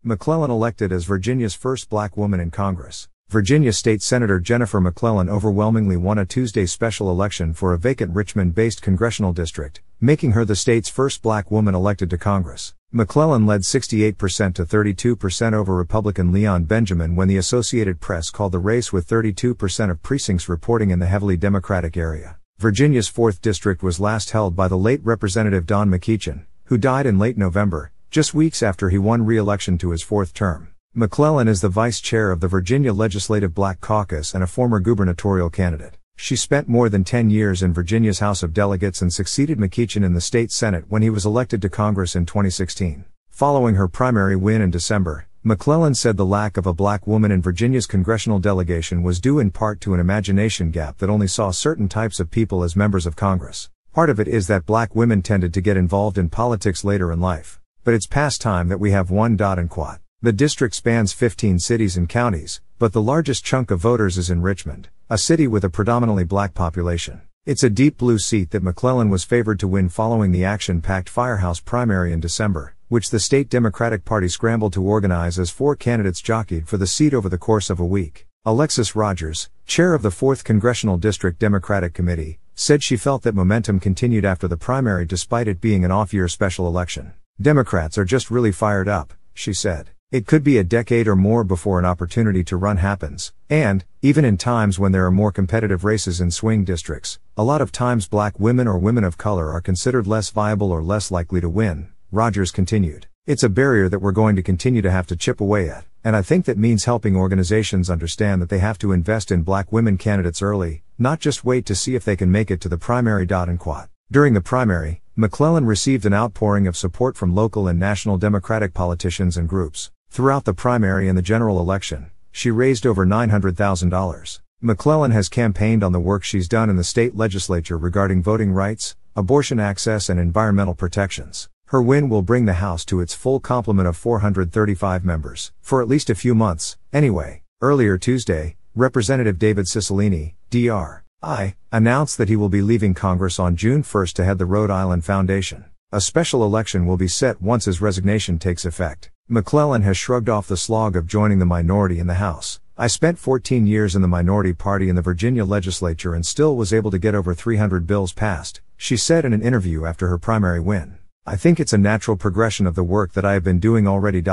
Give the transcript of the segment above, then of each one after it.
McClellan elected as Virginia's first black woman in Congress. Virginia State Senator Jennifer McClellan overwhelmingly won a Tuesday special election for a vacant Richmond-based congressional district, making her the state's first black woman elected to Congress. McClellan led 68% to 32% over Republican Leon Benjamin when the Associated Press called the race, with 32% of precincts reporting in the heavily Democratic area. Virginia's 4th district was last held by the late Representative Don McClellan, who died in late November, just weeks after he won re-election to his 4th term. McClellan is the vice chair of the Virginia Legislative Black Caucus and a former gubernatorial candidate. She spent more than 10 years in Virginia's House of Delegates and succeeded McClellan in the state Senate when he was elected to Congress in 2016. Following her primary win in December, McClellan said the lack of a black woman in Virginia's congressional delegation was due in part to an imagination gap that only saw certain types of people as members of Congress. Part of it is that black women tended to get involved in politics later in life. But it's past time that we have one. The district spans 15 cities and counties, but the largest chunk of voters is in Richmond, a city with a predominantly black population. It's a deep blue seat that McClellan was favored to win following the action-packed firehouse primary in December, which the state Democratic Party scrambled to organize as 4 candidates jockeyed for the seat over the course of a week. Alexis Rogers, chair of the 4th Congressional District Democratic Committee, said she felt that momentum continued after the primary despite it being an off-year special election. "Democrats are just really fired up," she said. "It could be a decade or more before an opportunity to run happens, and, even in times when there are more competitive races in swing districts, a lot of times black women or women of color are considered less viable or less likely to win," Rogers continued. "It's a barrier that we're going to continue to have to chip away at, and I think that means helping organizations understand that they have to invest in black women candidates early, not just wait to see if they can make it to the primary. During the primary, McClellan received an outpouring of support from local and national Democratic politicians and groups. Throughout the primary and the general election, she raised over $900,000. McClellan has campaigned on the work she's done in the state legislature regarding voting rights, abortion access and environmental protections. Her win will bring the House to its full complement of 435 members, for at least a few months, anyway. Earlier Tuesday, Representative David Cicilline, D.R.I., announced that he will be leaving Congress on June 1 to head the Rhode Island Foundation. A special election will be set once his resignation takes effect. McClellan has shrugged off the slog of joining the minority in the House. "I spent 14 years in the minority party in the Virginia legislature and still was able to get over 300 bills passed," she said in an interview after her primary win. "I think it's a natural progression of the work that I have been doing already."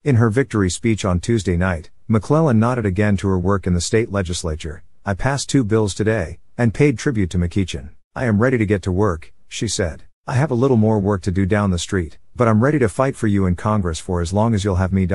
In her victory speech on Tuesday night, McClellan nodded again to her work in the state legislature. "I passed 2 bills today, and paid tribute to McClellan. I am ready to get to work," she said. "I have a little more work to do down the street, but I'm ready to fight for you in Congress for as long as you'll have me."